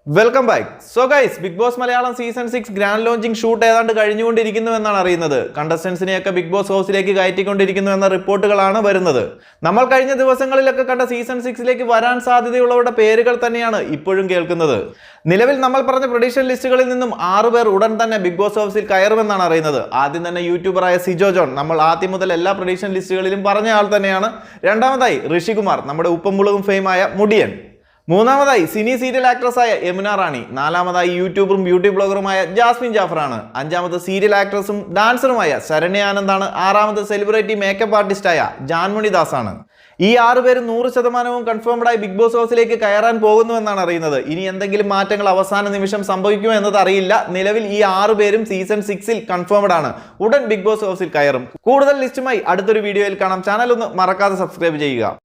Welcome back. So guys, big boss Malayalam season 6 grand launching shoot ഏതാണ്ട് കഴിഞ്ഞുകൊണ്ടിരിക്കുന്നു എന്നാണ് അറിയുന്നത്. കണ്ടസ്റ്റൻസിനെയൊക്കെ ബിഗ് ബോസ് ഹൗസിലേക്ക് കയറ്റിക്കൊണ്ടിരിക്കുന്നു എന്ന റിപ്പോർട്ടുകളാണ് വരുന്നത്. നമ്മൾ കഴിഞ്ഞ ദിവസങ്ങളിലൊക്കെ കണ്ട സീസൺ 6ലേക്ക് വരാൻ സാധ്യതയുള്ളവരുടെ പേരുകൾ തന്നെയാണ് ഇപ്പോഴും കേൾക്കുന്നത്. നിലവിൽ നമ്മൾ പറഞ്ഞ പ്രഡിക്ഷൻ ലിസ്റ്റുകളിൽ നിന്നും 6 പേർ ഉടൻ തന്നെ ബിഗ് ബോസ് ഹൗസിൽ കയറുമെന്നാണ് അറിയുന്നത്. ആദ്യം തന്നെ യൂട്യൂബറായ സിജോ ജോൺ, നമ്മൾ ആദ്യം മുതൽ എല്ലാ പ്രഡിക്ഷൻ ലിസ്റ്റുകളിലും പറഞ്ഞ ആൾ തന്നെയാണ്. രണ്ടാമതായി ഋഷികുമാർ, നമ്മുടെ ഉപ്പുമുളകും ഫെയിമായ മുടിയൻ. മൂന്നാമതായി സിനി സീരിയൽ ആക്ട്രസായ യമുന റാണി. നാലാമതായി യൂട്യൂബറും ബ്യൂട്ടി ബ്ലോഗറുമായ ജാസ്മിൻ ജാഫറാണ്. അഞ്ചാമത് സീരിയൽ ആക്ട്രസും ഡാൻസറുമായ ശരണ്യ ആനന്ദാണ്. ആറാമത് സെലിബ്രിറ്റി മേക്കപ്പ് ആർട്ടിസ്റ്റായ ജാൻമണി ദാസാണ്. ഈ 6 പേരും 100% കൺഫേംഡായി ബിഗ് ബോസ് ഹൗസിലേക്ക് കയറാൻ പോകുന്നുവെന്നാണ് അറിയുന്നത്. ഇനി എന്തെങ്കിലും മാറ്റങ്ങൾ അവസാന നിമിഷം സംഭവിക്കുമോ എന്നത് അറിയില്ല. നിലവിൽ ഈ 6 പേരും സീസൺ 6ൽ കൺഫേംഡ് ആണ്. ഉടൻ ബിഗ് ബോസ് ഹൗസിൽ കയറും. കൂടുതൽ ലിസ്റ്റുമായി അടുത്തൊരു വീഡിയോയിൽ കാണാം. ചാനൽ ഒന്ന് മറക്കാതെ സബ്സ്ക്രൈബ് ചെയ്യുക.